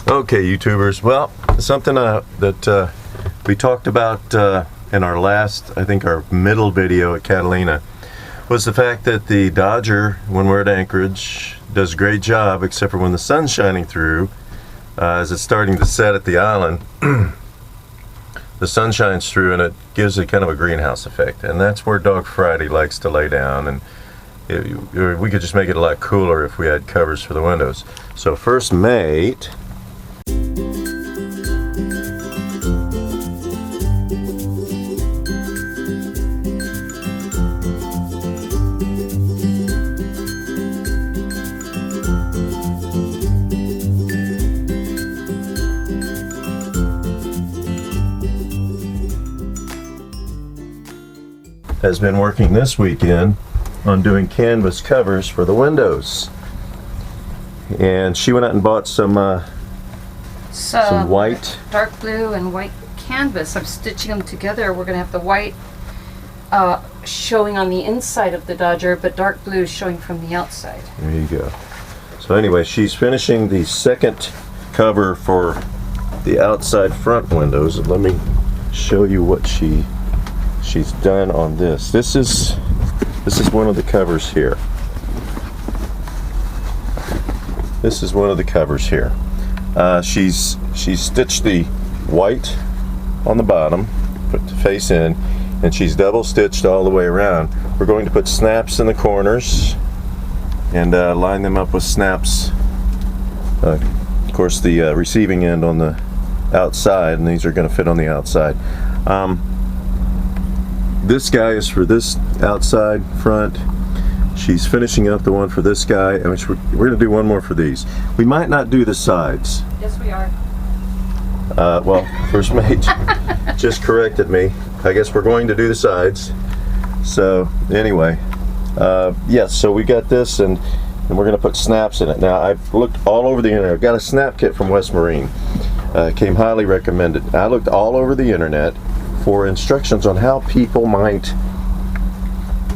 Okay, YouTubers. Well, something that we talked about in our last, I think our middle video at Catalina, was the fact that the Dodger, when we're at Anchorage, does a great job, except for when the sun's shining through, as it's starting to set at the island. The sun shines through and it gives it kind of a greenhouse effect, and that's where Dog Friday likes to lay down. And we could just make it a lot cooler if we had covers for the windows. So first mate has been working this weekend on doing canvas covers for the windows, and she went out and bought some white, dark blue and white canvas. I'm stitching them together. We're gonna have the white showing on the inside of the Dodger, but dark blue showing from the outside. There you go. So anyway, she's finishing the second cover for the outside front windows. Let me show you what she's done on this. This is one of the covers here. This is one of the covers here. She's stitched the white on the bottom, put the face in, and she's double stitched all the way around. We're going to put snaps in the corners and line them up with snaps. Of course, the receiving end on the outside, and these are going to fit on the outside. This guy is for this outside front. She's finishing up the one for this guy, and we're going to do one more for these. We might not do the sides. Yes, we are. Well, first mate just corrected me. I guess we're going to do the sides. So anyway, yes, so we got this, and we're going to put snaps in it. Now, I've looked all over the internet. I've got a snap kit from West Marine. Came highly recommended. I looked all over the internet for instructions on how people might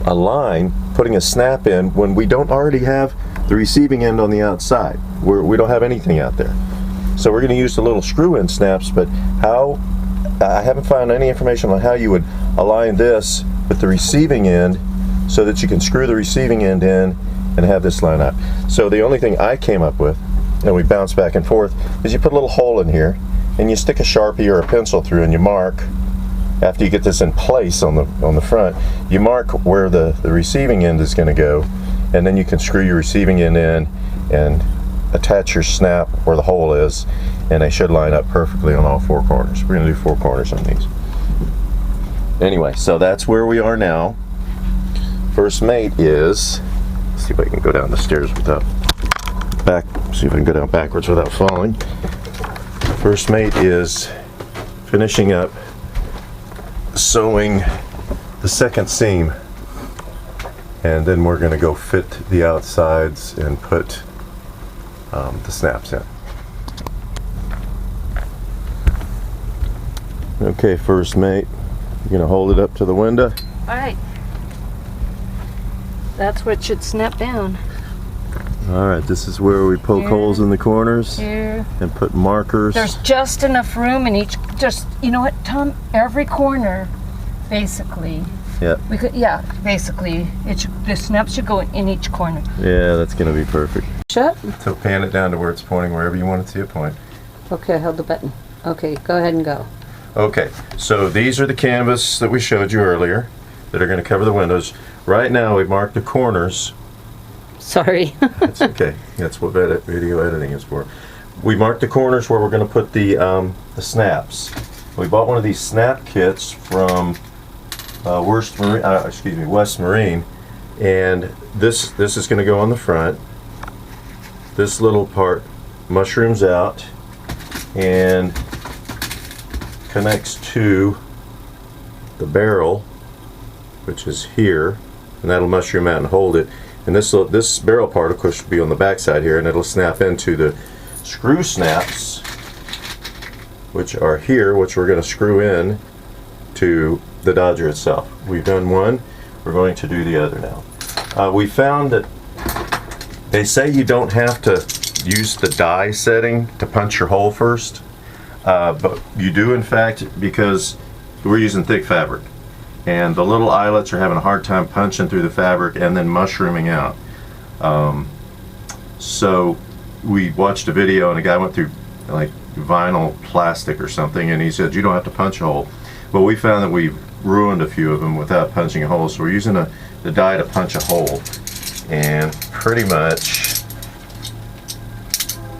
align putting a snap in when we don't already have the receiving end on the outside. We don't have anything out there. So we're going to use the little screw-in snaps, but how, I haven't found any information on how you would align this with the receiving end so that you can screw the receiving end in and have this line up. So the only thing I came up with, and we bounce back and forth, is you put a little hole in here and you stick a Sharpie or a pencil through and you mark. After you get this in place on the front, you mark where the receiving end is going to go, and then you can screw your receiving end in and attach your snap where the hole is, and they should line up perfectly on all four corners. We're going to do four corners on these. Anyway, so that's where we are now. First mate is, let's see if I can go down the stairs without see if I can go down backwards without falling. First mate is finishing up sewing the second seam, and then we're going to go fit the outsides and put the snaps in. Okay, first mate, you're going to hold it up to the window. All right. That's what should snap down. All right, this is where we poke holes in the corners here and put markers. There's just enough room in each, you know what, Tom? Every corner, basically. Yeah. Basically, the snap should go in each corner. Yeah, that's going to be perfect. Shut. So pan it down to where it's pointing, wherever you want it to point. Okay, I held the button. Okay, go ahead and go. Okay, so these are the canvas that we showed you earlier that are going to cover the windows. Right now, we've marked the corners. Sorry. That's okay. That's what video editing is for. We marked the corners where we're going to put the snaps. We bought one of these snap kits from West Marine, and this is going to go on the front. This little part mushrooms out and connects to the barrel, which is here, and that'll mushroom out and hold it. And this barrel part, of course, will be on the back side here, and it'll snap into the screw snaps, which are here, which we're going to screw in to the Dodger itself. We've done one, we're going to do the other now. We found that they say you don't have to use the die setting to punch your hole first. But you do, in fact, because we're using thick fabric, and the little eyelets are having a hard time punching through the fabric and then mushrooming out. So we watched a video, and a guy went through like vinyl plastic or something, and he said you don't have to punch a hole. Well, we found that we've ruined a few of them without punching a hole, so we're using the die to punch a hole, and pretty much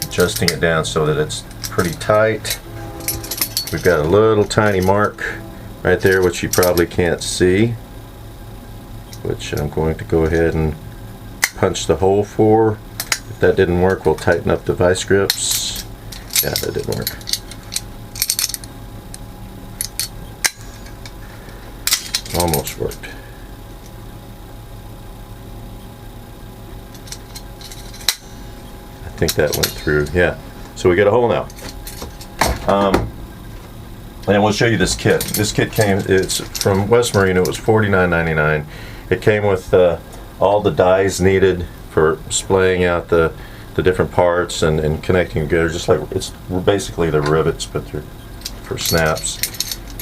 adjusting it down so that it's pretty tight. We've got a little tiny mark right there, which you probably can't see, which I'm going to go ahead and punch the hole for. If that didn't work, we'll tighten up the vice grips. Yeah, that didn't work. Almost worked. I think that went through. Yeah. So we got a hole now. And we'll show you this kit. This kit came, it's from West Marine. It was $49.99. It came with all the dies needed for splaying out the different parts and connecting together, just like it's basically the rivets, but they're for snaps.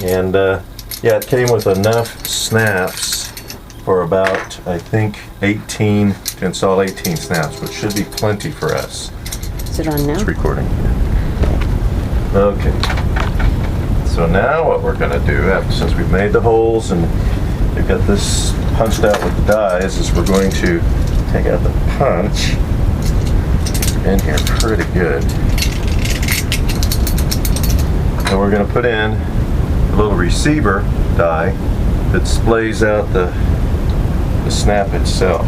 And yeah, it came with enough snaps for about, I think, 18 to install 18 snaps, which should be plenty for us. Is it on now? It's recording. Okay. So now what we're going to do, since we've made the holes and we've got this punched out with the dies, is we're going to take out the punch. In here pretty good. And we're going to put in a little receiver die that splays out the snap itself.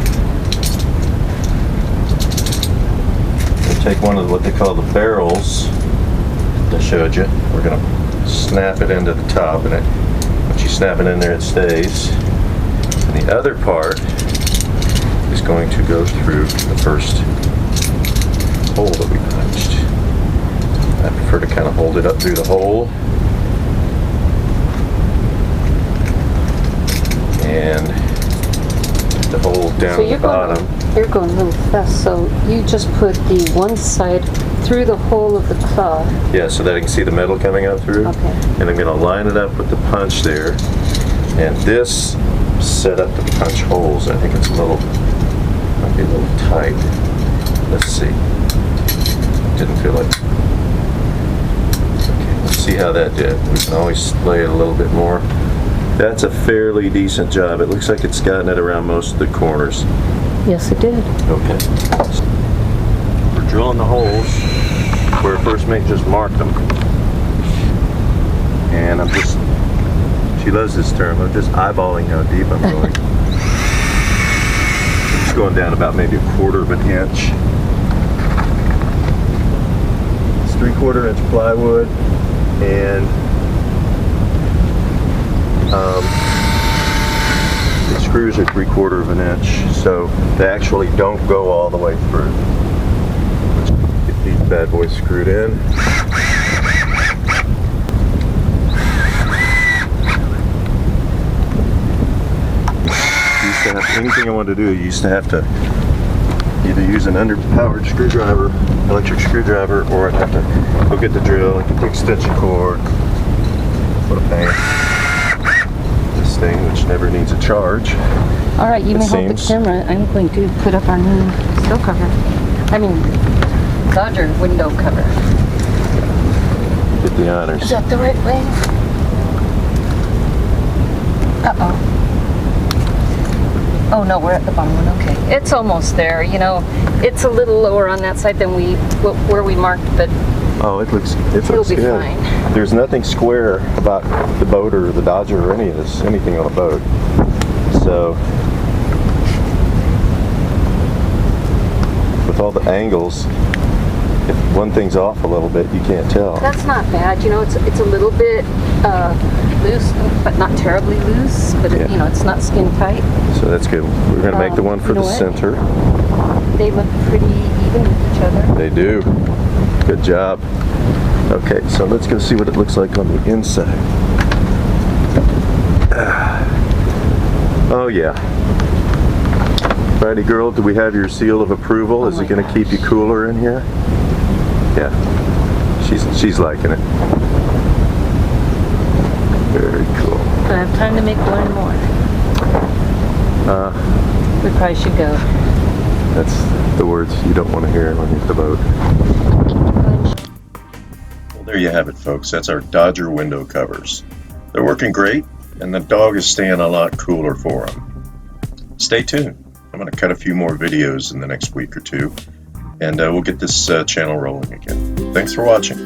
We'll take one of what they call the barrels that I showed you. We're going to snap it into the top, and once you snap it in there, it stays. And the other part is going to go through the first hole that we punched. I prefer to kind of hold it up through the hole. And the hole down at the bottom. You're going a little fast, so you just put the one side through the hole of the claw. Yeah, so that I can see the metal coming out through. Okay. And I'm going to line it up with the punch there. And this set up to punch holes. I think it's might be a little tight. Let's see. Didn't feel like. Okay, let's see how that did. We can always splay it a little bit more. That's a fairly decent job. It looks like it's gotten it around most of the corners. Yes, it did. Okay. We're drilling the holes where First Mate just marked them. And she loves this term, I'm just eyeballing how deep I'm going. I'm just going down about maybe 1/4 of an inch. It's 3/4 inch plywood, and the screws are 3/4 of an inch, so they actually don't go all the way through. Let's get these bad boys screwed in. Anything I wanted to do, you used to have to either use an underpowered screwdriver, electric screwdriver, or I'd have to go get the drill, get the extension cord, put a paint. This thing, which never needs a charge. All right, you may hold the camera. I'm going to put up our new snow cover. I mean, Dodger window cover. Get the honors. Is that the right way? Uh-oh. Oh no, we're at the bottom one. Okay, it's almost there. You know, it's a little lower on that side than where we marked, but oh, it'll be good. Fine. There's nothing square about the boat or the Dodger or anything on a boat. So with all the angles, if one thing's off a little bit, you can't tell. That's not bad. You know, it's a little bit loose, but not terribly loose. But yeah. You know, it's not skin tight. So that's good. We're going to make the one for the center. They look pretty even with each other. They do. Good job. Okay, so let's go see what it looks like on the inside. Oh yeah. Righty girl, do we have your seal of approval? Is my it going to gosh. keep you cooler in here? Yeah, she's liking it. Very cool. Do I have time to make one more? We probably should go. That's the words you don't want to hear on the boat. Well, there you have it, folks. That's our Dodger window covers. They're working great, and the dog is staying a lot cooler for them. Stay tuned. I'm going to cut a few more videos in the next week or two, and we'll get this channel rolling again. Thanks for watching.